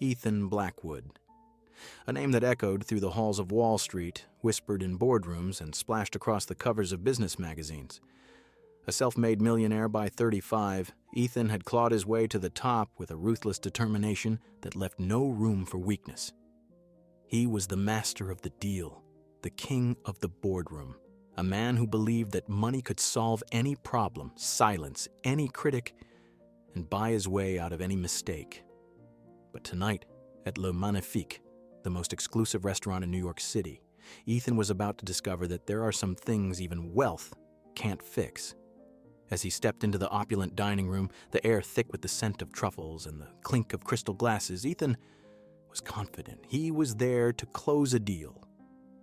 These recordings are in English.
Ethan Blackwood. A name that echoed through the halls of Wall Street, whispered in boardrooms, and splashed across the covers of business magazines. A self-made millionaire by 35, Ethan had clawed his way to the top with a ruthless determination that left no room for weakness. He was the master of the deal, the king of the boardroom, a man who believed that money could solve any problem, silence any critic, and buy his way out of any mistake. But tonight, at Le Magnifique, the most exclusive restaurant in New York City, Ethan was about to discover that there are some things even wealth can't fix. As he stepped into the opulent dining room, the air thick with the scent of truffles and the clink of crystal glasses, Ethan was confident he was there to close a deal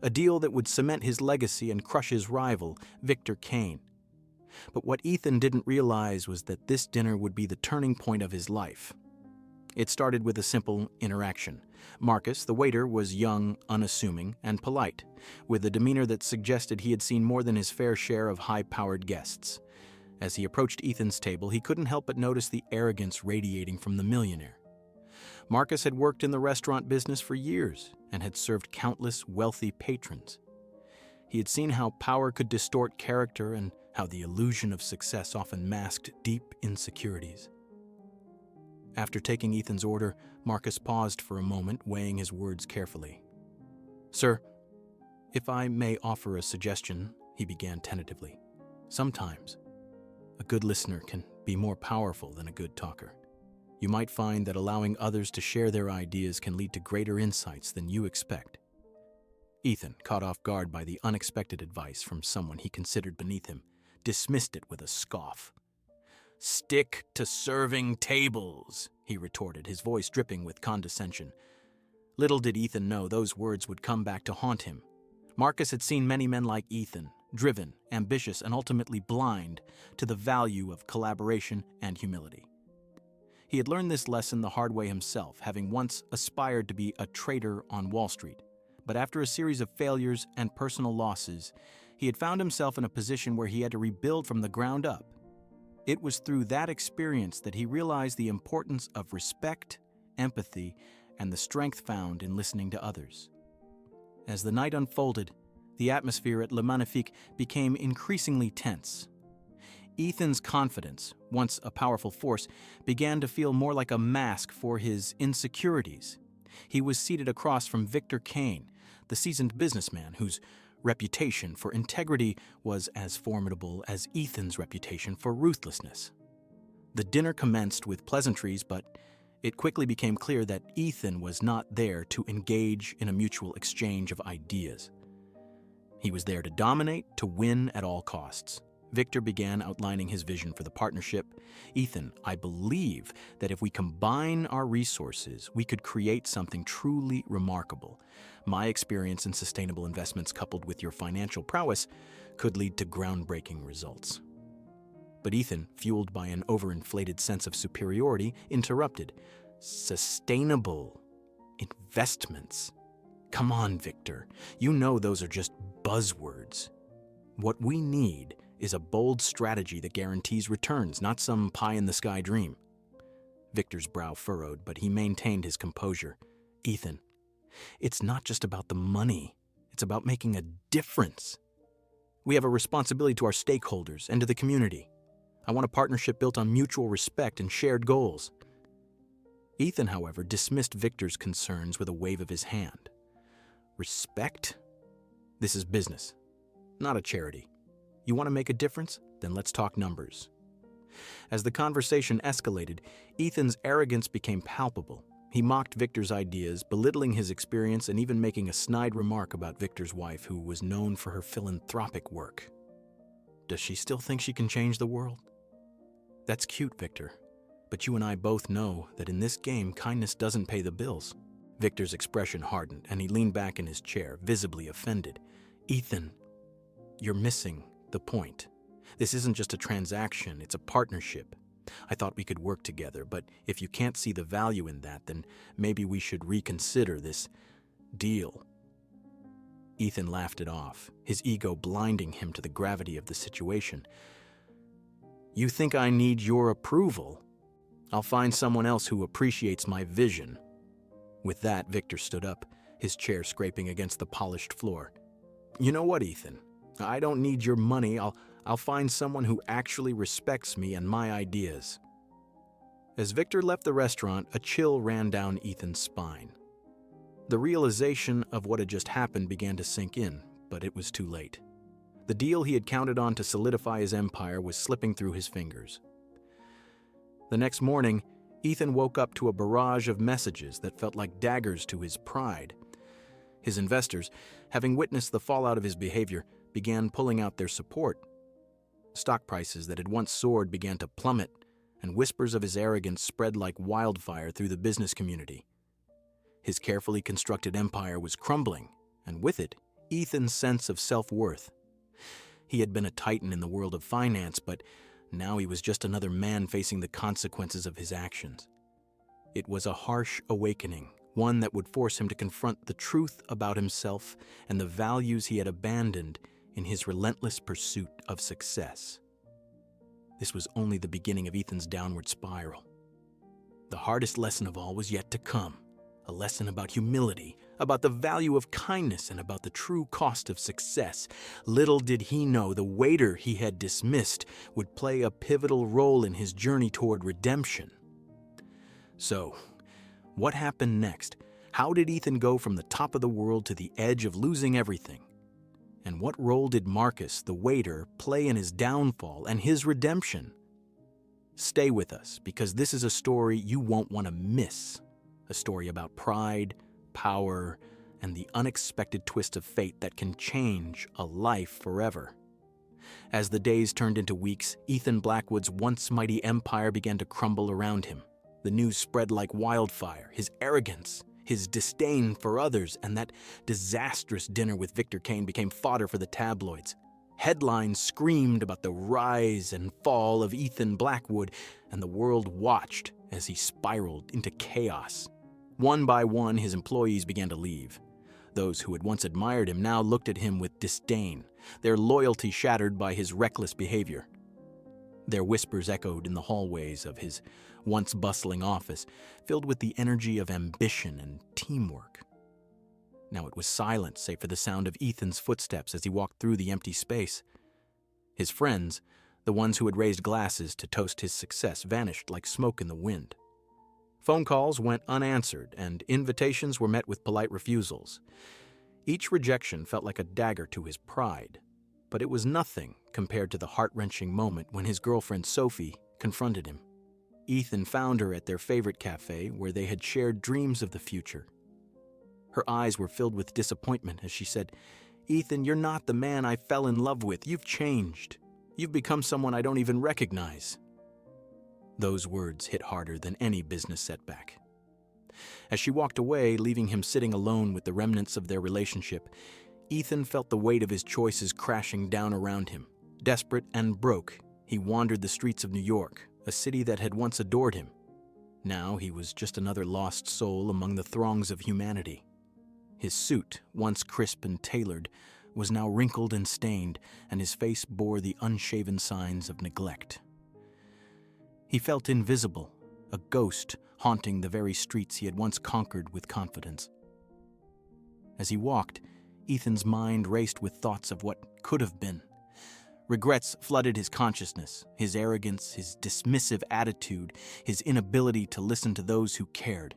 that would cement his legacy and crush his rival, Victor Kane. But what Ethan didn't realize was that this dinner would be the turning point of his life. It started with a simple interaction. Marcus, the waiter, was young, unassuming, and polite, with a demeanor that suggested he had seen more than his fair share of high-powered guests. As he approached Ethan's table, he couldn't help but notice the arrogance radiating from the millionaire. Marcus had worked in the restaurant business for years and had served countless wealthy patrons. He had seen how power could distort character and how the illusion of success often masked deep insecurities. After taking Ethan's order, Marcus paused for a moment, weighing his words carefully. "Sir, if I may offer a suggestion," he began tentatively. "Sometimes a good listener can be more powerful than a good talker. You might find that allowing others to share their ideas can lead to greater insights than you expect." Ethan, caught off guard by the unexpected advice from someone he considered beneath him, dismissed it with a scoff. "Stick to serving tables," he retorted, his voice dripping with condescension. Little did Ethan know those words would come back to haunt him. Marcus had seen many men like Ethan, driven, ambitious, and ultimately blind to the value of collaboration and humility. He had learned this lesson the hard way himself, having once aspired to be a trader on Wall Street. But after a series of failures and personal losses, he had found himself in a position where he had to rebuild from the ground up. It was through that experience that he realized the importance of respect, empathy, and the strength found in listening to others. As the night unfolded, the atmosphere at Le Magnifique became increasingly tense. Ethan's confidence, once a powerful force, began to feel more like a mask for his insecurities. He was seated across from Victor Kane, the seasoned businessman whose reputation for integrity was as formidable as Ethan's reputation for ruthlessness. The dinner commenced with pleasantries, but it quickly became clear that Ethan was not there to engage in a mutual exchange of ideas. He was there to dominate, to win at all costs. Victor began outlining his vision for the partnership. "Ethan, I believe that if we combine our resources, we could create something truly remarkable. My experience in sustainable investments coupled with your financial prowess could lead to groundbreaking results." But Ethan, fueled by an overinflated sense of superiority, interrupted. "Sustainable investments? Come on, Victor. You know those are just buzzwords. What we need is a bold strategy that guarantees returns, not some pie-in-the-sky dream." Victor's brow furrowed, but he maintained his composure. "Ethan, it's not just about the money. It's about making a difference. We have a responsibility to our stakeholders and to the community. I want a partnership built on mutual respect and shared goals." Ethan, however, dismissed Victor's concerns with a wave of his hand. "Respect? This is business, not a charity. You want to make a difference? Then let's talk numbers." As the conversation escalated, Ethan's arrogance became palpable. He mocked Victor's ideas, belittling his experience and even making a snide remark about Victor's wife, who was known for her philanthropic work. "Does she still think she can change the world?" "That's cute, Victor. But you and I both know that in this game, kindness doesn't pay the bills." Victor's expression hardened, and he leaned back in his chair, visibly offended. "Ethan, you're missing the point. This isn't just a transaction, it's a partnership. I thought we could work together, but if you can't see the value in that, then maybe we should reconsider this deal." Ethan laughed it off, his ego blinding him to the gravity of the situation. "You think I need your approval? I'll find someone else who appreciates my vision." With that, Victor stood up, his chair scraping against the polished floor. "You know what, Ethan? I don't need your money. I'll find someone who actually respects me and my ideas." As Victor left the restaurant, a chill ran down Ethan's spine. The realization of what had just happened began to sink in, but it was too late. The deal he had counted on to solidify his empire was slipping through his fingers. The next morning, Ethan woke up to a barrage of messages that felt like daggers to his pride. His investors, having witnessed the fallout of his behavior, began pulling out their support. Stock prices that had once soared began to plummet, and whispers of his arrogance spread like wildfire through the business community. His carefully constructed empire was crumbling, and with it, Ethan's sense of self-worth. He had been a titan in the world of finance, but now he was just another man facing the consequences of his actions. It was a harsh awakening, one that would force him to confront the truth about himself and the values he had abandoned in his relentless pursuit of success. This was only the beginning of Ethan's downward spiral. The hardest lesson of all was yet to come, a lesson about humility, about the value of kindness, and about the true cost of success. Little did he know the waiter he had dismissed would play a pivotal role in his journey toward redemption. So, what happened next? How did Ethan go from the top of the world to the edge of losing everything? And what role did Marcus, the waiter, play in his downfall and his redemption? Stay with us, because this is a story you won't want to miss. A story about pride, power, and the unexpected twist of fate that can change a life forever. As the days turned into weeks, Ethan Blackwood's once mighty empire began to crumble around him. The news spread like wildfire, his arrogance, his disdain for others, and that disastrous dinner with Victor Kane became fodder for the tabloids. Headlines screamed about the rise and fall of Ethan Blackwood, and the world watched as he spiraled into chaos. One by one, his employees began to leave. Those who had once admired him now looked at him with disdain, their loyalty shattered by his reckless behavior. Their whispers echoed in the hallways of his once bustling office, filled with the energy of ambition and teamwork. Now it was silent, save for the sound of Ethan's footsteps as he walked through the empty space. His friends, the ones who had raised glasses to toast his success, vanished like smoke in the wind. Phone calls went unanswered, and invitations were met with polite refusals. Each rejection felt like a dagger to his pride, but it was nothing compared to the heart-wrenching moment when his girlfriend Sophie confronted him. Ethan found her at their favorite cafe, where they had shared dreams of the future. Her eyes were filled with disappointment as she said, "Ethan, you're not the man I fell in love with. You've changed. You've become someone I don't even recognize." Those words hit harder than any business setback. As she walked away, leaving him sitting alone with the remnants of their relationship, Ethan felt the weight of his choices crashing down around him. Desperate and broke, he wandered the streets of New York, a city that had once adored him. Now he was just another lost soul among the throngs of humanity. His suit, once crisp and tailored, was now wrinkled and stained, and his face bore the unshaven signs of neglect. He felt invisible, a ghost haunting the very streets he had once conquered with confidence. As he walked, Ethan's mind raced with thoughts of what could have been. Regrets flooded his consciousness, his arrogance, his dismissive attitude, his inability to listen to those who cared.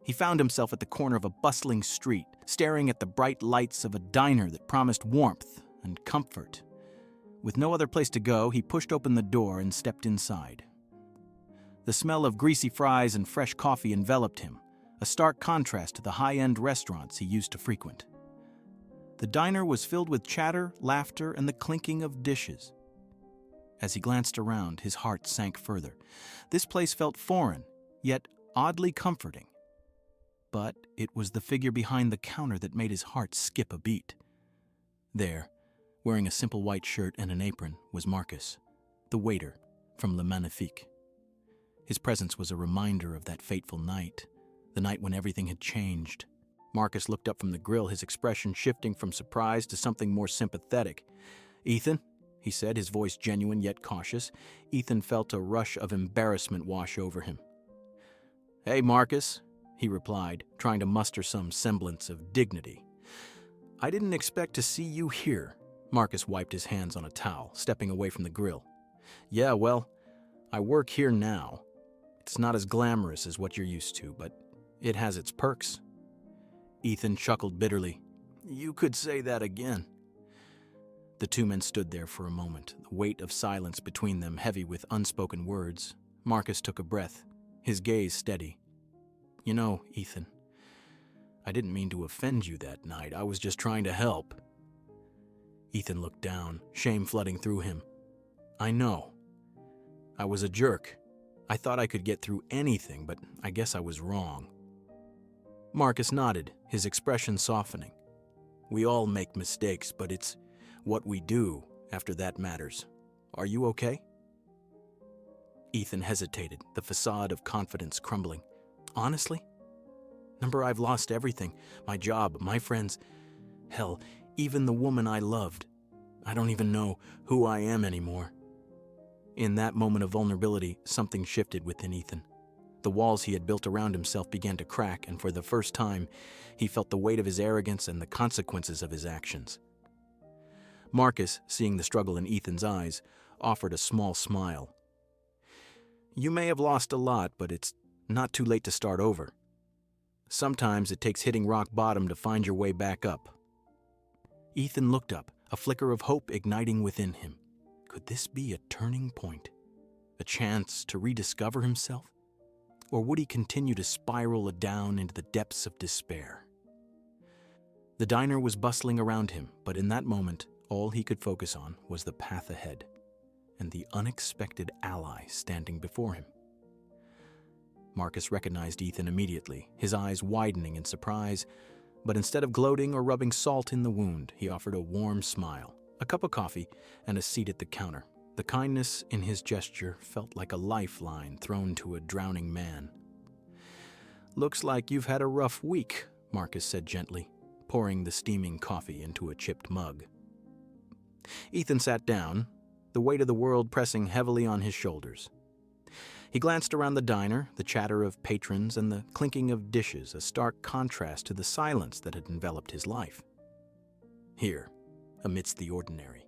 He found himself at the corner of a bustling street, staring at the bright lights of a diner that promised warmth and comfort. With no other place to go, he pushed open the door and stepped inside. The smell of greasy fries and fresh coffee enveloped him, a stark contrast to the high-end restaurants he used to frequent. The diner was filled with chatter, laughter, and the clinking of dishes. As he glanced around, his heart sank further. This place felt foreign, yet oddly comforting. But it was the figure behind the counter that made his heart skip a beat. There, wearing a simple white shirt and an apron, was Marcus, the waiter from Le Magnifique. His presence was a reminder of that fateful night, the night when everything had changed. Marcus looked up from the grill, his expression shifting from surprise to something more sympathetic. "Ethan," he said, his voice genuine yet cautious. Ethan felt a rush of embarrassment wash over him. "Hey, Marcus," he replied, trying to muster some semblance of dignity. I didn't expect to see you here. Marcus wiped his hands on a towel, stepping away from the grill. Yeah, well, I work here now. It's not as glamorous as what you're used to, but it has its perks. Ethan chuckled bitterly. You could say that again. The two men stood there for a moment, the weight of silence between them heavy with unspoken words. Marcus took a breath, his gaze steady. You know, Ethan, I didn't mean to offend you that night. I was just trying to help. Ethan looked down, shame flooding through him. I know. I was a jerk. I thought I could get through anything, but I guess I was wrong. Marcus nodded, his expression softening. We all make mistakes, but it's what we do after that matters. Are you okay? Ethan hesitated, the facade of confidence crumbling. Honestly? Remember, I've lost everything. My job, my friends. Hell, even the woman I loved. I don't even know who I am anymore. In that moment of vulnerability, something shifted within Ethan. The walls he had built around himself began to crack, and for the first time, he felt the weight of his arrogance and the consequences of his actions. Marcus, seeing the struggle in Ethan's eyes, offered a small smile. You may have lost a lot, but it's not too late to start over. Sometimes it takes hitting rock bottom to find your way back up. Ethan looked up, a flicker of hope igniting within him. Could this be a turning point? A chance to rediscover himself? Or would he continue to spiral down into the depths of despair? The diner was bustling around him, but in that moment, all he could focus on was the path ahead and the unexpected ally standing before him. Marcus recognized Ethan immediately, his eyes widening in surprise, but instead of gloating or rubbing salt in the wound, he offered a warm smile, a cup of coffee, and a seat at the counter. The kindness in his gesture felt like a lifeline thrown to a drowning man. Looks like you've had a rough week, Marcus said gently, pouring the steaming coffee into a chipped mug. Ethan sat down, the weight of the world pressing heavily on his shoulders. He glanced around the diner, the chatter of patrons and the clinking of dishes, a stark contrast to the silence that had enveloped his life. Here, amidst the ordinary,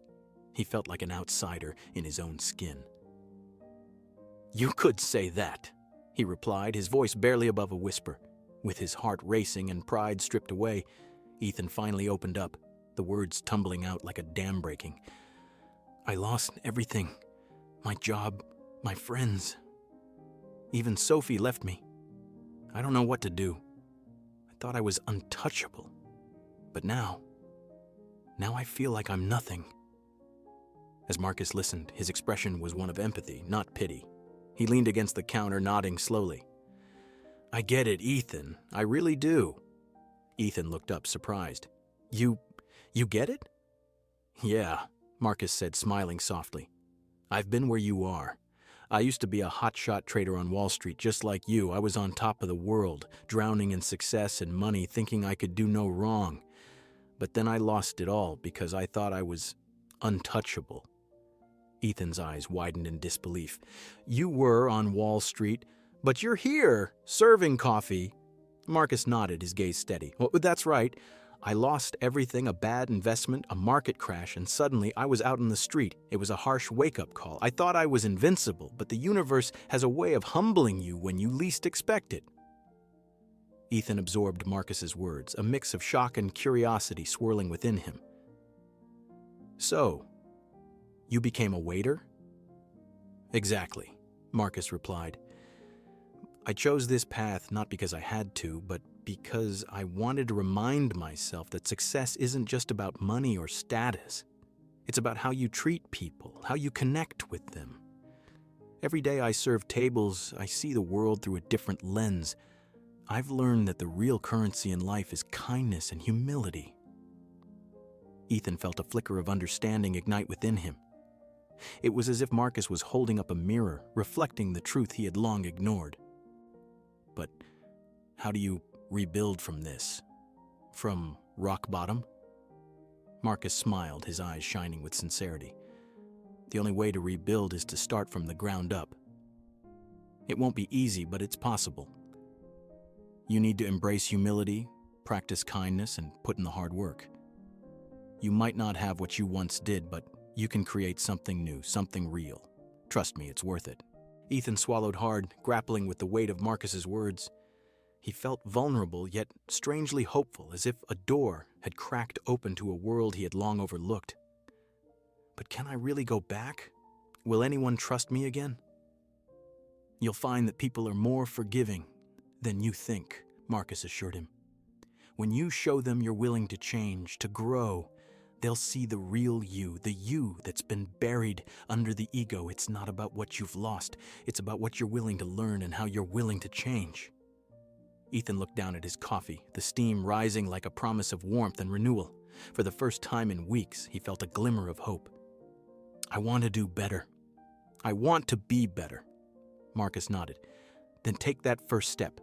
he felt like an outsider in his own skin. You could say that, he replied, his voice barely above a whisper. With his heart racing and pride stripped away, Ethan finally opened up, the words tumbling out like a dam breaking. I lost everything. My job, my friends. Even Sophie left me. I don't know what to do. I thought I was untouchable. But now I feel like I'm nothing. As Marcus listened, his expression was one of empathy, not pity. He leaned against the counter, nodding slowly. I get it, Ethan. I really do. Ethan looked up, surprised. You get it? Yeah, Marcus said, smiling softly. I've been where you are. I used to be a hotshot trader on Wall Street, just like you. I was on top of the world, drowning in success and money, thinking I could do no wrong. But then I lost it all because I thought I was untouchable. Ethan's eyes widened in disbelief. You were on Wall Street, but you're here, serving coffee. Marcus nodded, his gaze steady. Well, that's right. I lost everything, a bad investment, a market crash, and suddenly I was out in the street. It was a harsh wake-up call. I thought I was invincible, but the universe has a way of humbling you when you least expect it. Ethan absorbed Marcus's words, a mix of shock and curiosity swirling within him. So, you became a waiter? Exactly, Marcus replied. I chose this path not because I had to, but because I wanted to remind myself that success isn't just about money or status. It's about how you treat people, how you connect with them. Every day I serve tables, I see the world through a different lens. I've learned that the real currency in life is kindness and humility. Ethan felt a flicker of understanding ignite within him. It was as if Marcus was holding up a mirror, reflecting the truth he had long ignored. But how do you rebuild from this? From rock bottom? Marcus smiled, his eyes shining with sincerity. The only way to rebuild is to start from the ground up. It won't be easy, but it's possible. You need to embrace humility, practice kindness, and put in the hard work. You might not have what you once did, but you can create something new, something real. Trust me, it's worth it." Ethan swallowed hard, grappling with the weight of Marcus's words. He felt vulnerable, yet strangely hopeful, as if a door had cracked open to a world he had long overlooked. "But can I really go back? Will anyone trust me again?" "You'll find that people are more forgiving than you think," Marcus assured him. "When you show them you're willing to change, to grow, they'll see the real you, the you that's been buried under the ego. It's not about what you've lost. It's about what you're willing to learn and how you're willing to change." Ethan looked down at his coffee, the steam rising like a promise of warmth and renewal. For the first time in weeks, he felt a glimmer of hope. "I want to do better. I want to be better." Marcus nodded. "Then take that first step.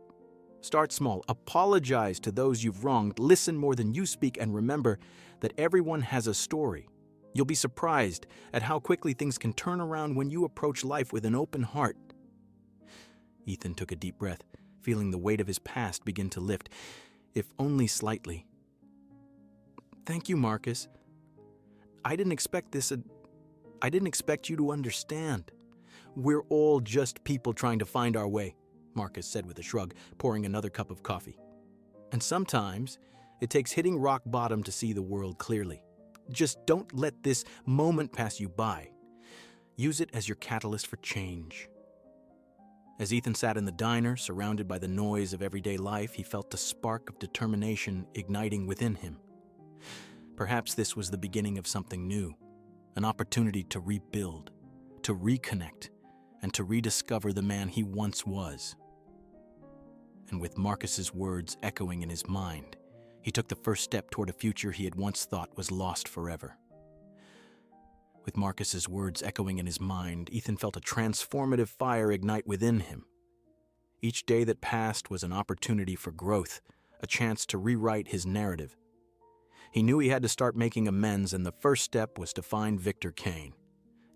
Start small. Apologize to those you've wronged. Listen more than you speak, and remember that everyone has a story. You'll be surprised at how quickly things can turn around when you approach life with an open heart." Ethan took a deep breath, feeling the weight of his past begin to lift, if only slightly. "Thank you, Marcus. I didn't expect this. I didn't expect you to understand. We're all just people trying to find our way," Marcus said with a shrug, pouring another cup of coffee. "And sometimes it takes hitting rock bottom to see the world clearly. Just don't let this moment pass you by. Use it as your catalyst for change." As Ethan sat in the diner, surrounded by the noise of everyday life, he felt the spark of determination igniting within him. Perhaps this was the beginning of something new, an opportunity to rebuild, to reconnect, and to rediscover the man he once was. And with Marcus's words echoing in his mind, he took the first step toward a future he had once thought was lost forever. With Marcus's words echoing in his mind, Ethan felt a transformative fire ignite within him. Each day that passed was an opportunity for growth, a chance to rewrite his narrative. He knew he had to start making amends, and the first step was to find Victor Kane.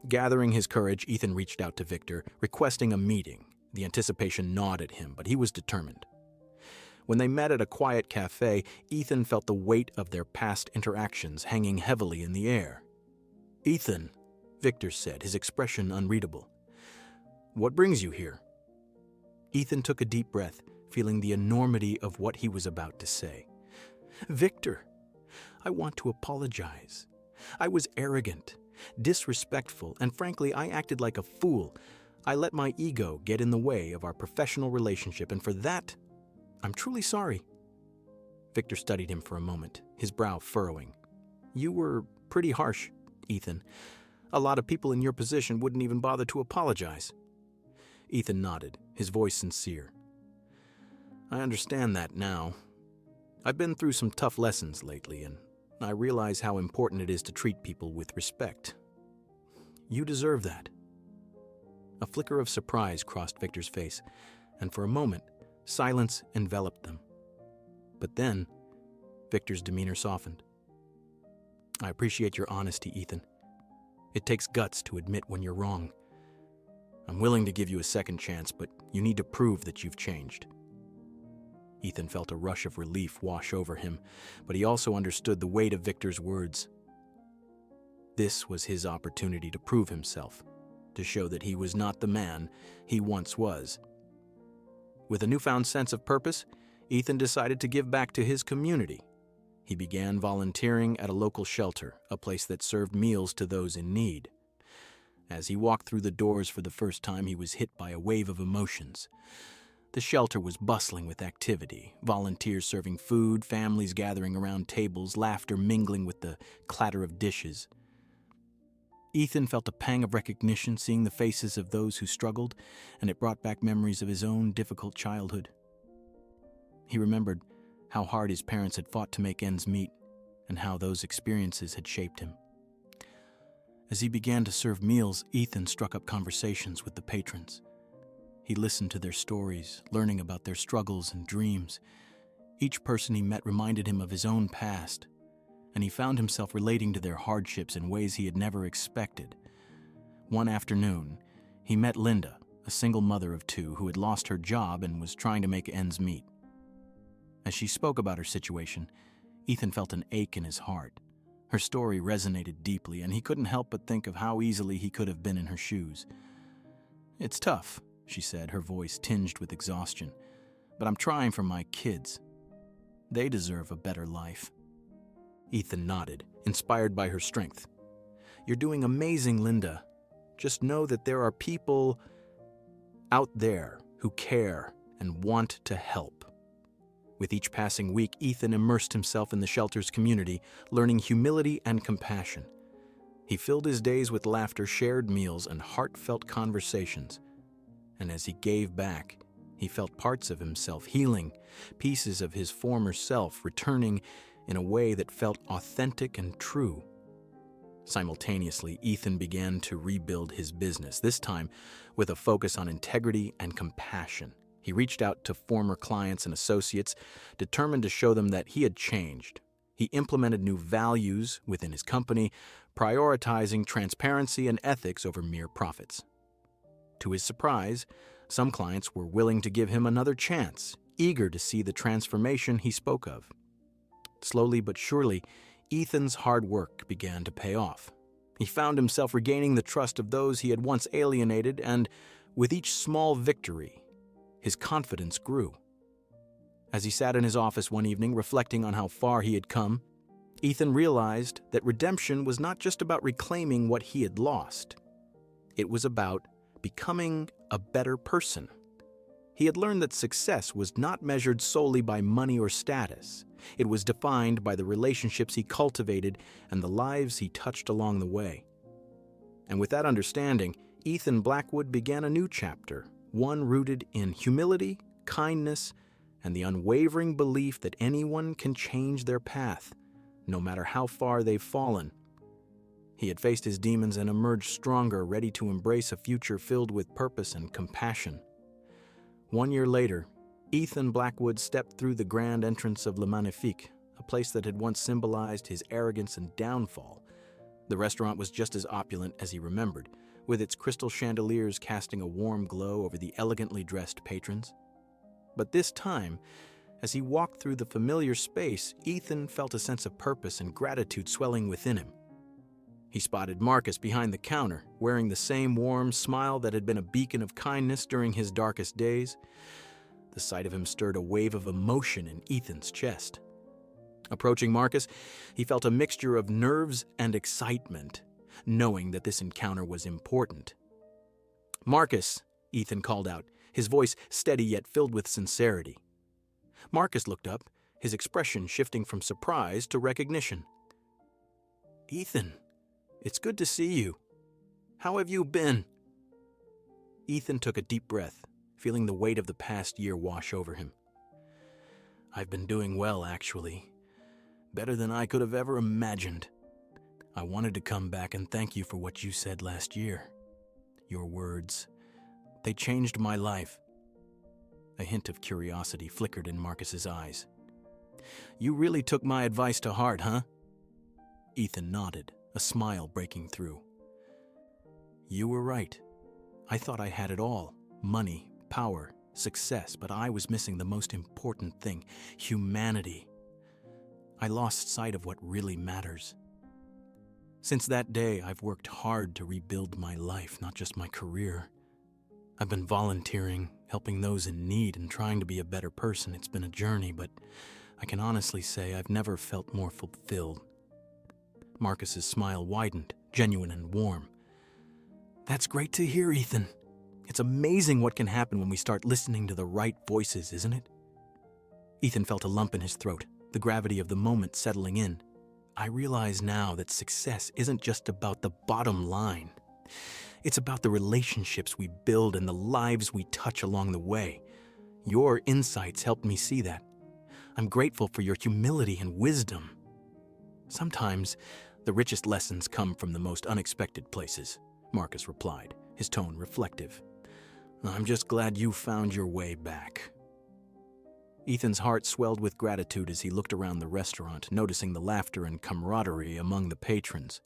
Gathering his courage, Ethan reached out to Victor, requesting a meeting. The anticipation gnawed at him, but he was determined. When they met at a quiet cafe, Ethan felt the weight of their past interactions hanging heavily in the air. "Ethan," Victor said, his expression unreadable. "What brings you here?" Ethan took a deep breath, feeling the enormity of what he was about to say. "Victor, I want to apologize. I was arrogant, disrespectful, and frankly, I acted like a fool. I let my ego get in the way of our professional relationship, and for that, I'm truly sorry." Victor studied him for a moment, his brow furrowing. "You were pretty harsh, Ethan. A lot of people in your position wouldn't even bother to apologize." Ethan nodded, his voice sincere. "I understand that now. I've been through some tough lessons lately, and I realize how important it is to treat people with respect. You deserve that." A flicker of surprise crossed Victor's face, and for a moment, silence enveloped them. But then, Victor's demeanor softened. "I appreciate your honesty, Ethan. It takes guts to admit when you're wrong. I'm willing to give you a second chance, but you need to prove that you've changed." Ethan felt a rush of relief wash over him, but he also understood the weight of Victor's words. This was his opportunity to prove himself, to show that he was not the man he once was. With a newfound sense of purpose, Ethan decided to give back to his community. He began volunteering at a local shelter, a place that served meals to those in need. As he walked through the doors for the first time, he was hit by a wave of emotions. The shelter was bustling with activity, volunteers serving food, families gathering around tables, laughter mingling with the clatter of dishes. Ethan felt a pang of recognition seeing the faces of those who struggled, and it brought back memories of his own difficult childhood. He remembered how hard his parents had fought to make ends meet, and how those experiences had shaped him. As he began to serve meals, Ethan struck up conversations with the patrons. He listened to their stories, learning about their struggles and dreams. Each person he met reminded him of his own past, and he found himself relating to their hardships in ways he had never expected. One afternoon, he met Linda, a single mother of two who had lost her job and was trying to make ends meet. As she spoke about her situation, Ethan felt an ache in his heart. Her story resonated deeply, and he couldn't help but think of how easily he could have been in her shoes. "It's tough," she said, her voice tinged with exhaustion, "but I'm trying for my kids. They deserve a better life." Ethan nodded, inspired by her strength. "You're doing amazing, Linda. Just know that there are people out there who care and want to help." With each passing week, Ethan immersed himself in the shelter's community, learning humility and compassion. He filled his days with laughter, shared meals, and heartfelt conversations. And as he gave back, he felt parts of himself healing, pieces of his former self returning in a way that felt authentic and true. Simultaneously, Ethan began to rebuild his business, this time with a focus on integrity and compassion. He reached out to former clients and associates, determined to show them that he had changed. He implemented new values within his company, prioritizing transparency and ethics over mere profits. To his surprise, some clients were willing to give him another chance, eager to see the transformation he spoke of. Slowly but surely, Ethan's hard work began to pay off. He found himself regaining the trust of those he had once alienated, and with each small victory, his confidence grew. As he sat in his office one evening reflecting on how far he had come, Ethan realized that redemption was not just about reclaiming what he had lost. It was about becoming a better person. He had learned that success was not measured solely by money or status. It was defined by the relationships he cultivated and the lives he touched along the way. And with that understanding, Ethan Blackwood began a new chapter, one rooted in humility, kindness, and the unwavering belief that anyone can change their path, no matter how far they've fallen. He had faced his demons and emerged stronger, ready to embrace a future filled with purpose and compassion. 1 year later, Ethan Blackwood stepped through the grand entrance of Le Magnifique, a place that had once symbolized his arrogance and downfall. The restaurant was just as opulent as he remembered, with its crystal chandeliers casting a warm glow over the elegantly dressed patrons. But this time, as he walked through the familiar space, Ethan felt a sense of purpose and gratitude swelling within him. He spotted Marcus behind the counter, wearing the same warm smile that had been a beacon of kindness during his darkest days. The sight of him stirred a wave of emotion in Ethan's chest. Approaching Marcus, he felt a mixture of nerves and excitement, knowing that this encounter was important. "Marcus," Ethan called out, his voice steady yet filled with sincerity. Marcus looked up, his expression shifting from surprise to recognition. "Ethan, it's good to see you. How have you been?" Ethan took a deep breath, feeling the weight of the past year wash over him. "I've been doing well, actually. Better than I could have ever imagined. I wanted to come back and thank you for what you said last year. Your words, they changed my life." A hint of curiosity flickered in Marcus's eyes. "You really took my advice to heart, huh?" Ethan nodded, a smile breaking through. "You were right. I thought I had it all: money, power, success, but I was missing the most important thing: humanity. I lost sight of what really matters. Since that day, I've worked hard to rebuild my life, not just my career. I've been volunteering, helping those in need, and trying to be a better person. It's been a journey, but I can honestly say I've never felt more fulfilled." Marcus's smile widened, genuine and warm. "That's great to hear, Ethan. It's amazing what can happen when we start listening to the right voices, isn't it?" Ethan felt a lump in his throat, the gravity of the moment settling in. "I realize now that success isn't just about the bottom line. It's about the relationships we build and the lives we touch along the way. Your insights helped me see that. I'm grateful for your humility and wisdom. Sometimes the richest lessons come from the most unexpected places," Marcus replied, his tone reflective. "I'm just glad you found your way back." Ethan's heart swelled with gratitude as he looked around the restaurant, noticing the laughter and camaraderie among the patrons.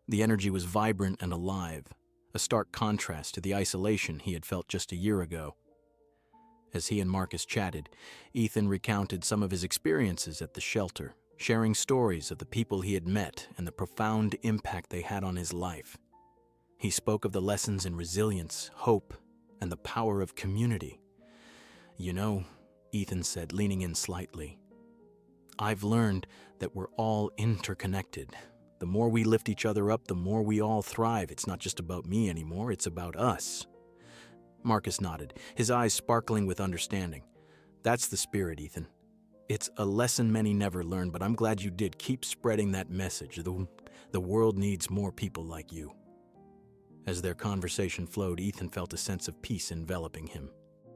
The energy was vibrant and alive, a stark contrast to the isolation he had felt just a year ago. As he and Marcus chatted, Ethan recounted some of his experiences at the shelter, sharing stories of the people he had met and the profound impact they had on his life. He spoke of the lessons in resilience, hope, and the power of community. "You know," Ethan said, leaning in slightly, "I've learned that we're all interconnected. The more we lift each other up, the more we all thrive. It's not just about me anymore, it's about us." Marcus nodded, his eyes sparkling with understanding. "That's the spirit, Ethan. It's a lesson many never learn, but I'm glad you did. Keep spreading that message. The world needs more people like you." As their conversation flowed, Ethan felt a sense of peace enveloping him.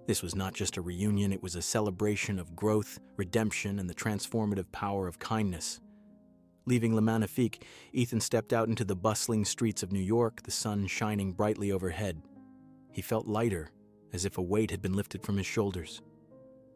This was not just a reunion, it was a celebration of growth, redemption, and the transformative power of kindness. Leaving Le Magnifique, Ethan stepped out into the bustling streets of New York, the sun shining brightly overhead. He felt lighter, as if a weight had been lifted from his shoulders.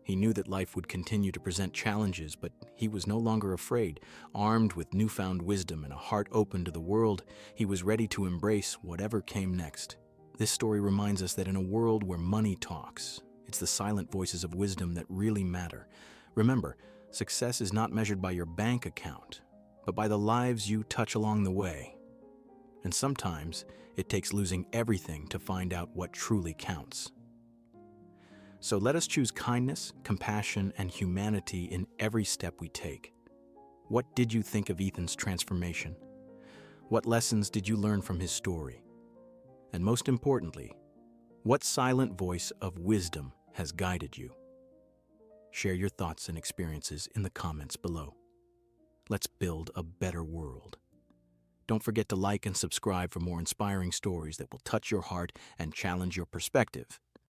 He knew that life would continue to present challenges, but he was no longer afraid. Armed with newfound wisdom and a heart open to the world, he was ready to embrace whatever came next. This story reminds us that in a world where money talks, it's the silent voices of wisdom that really matter. Remember, success is not measured by your bank account, but by the lives you touch along the way. And sometimes it takes losing everything to find out what truly counts. So let us choose kindness, compassion, and humanity in every step we take. What did you think of Ethan's transformation? What lessons did you learn from his story? And most importantly, what silent voice of wisdom has guided you? Share your thoughts and experiences in the comments below. Let's build a better world. Don't forget to like and subscribe for more inspiring stories that will touch your heart and challenge your perspective.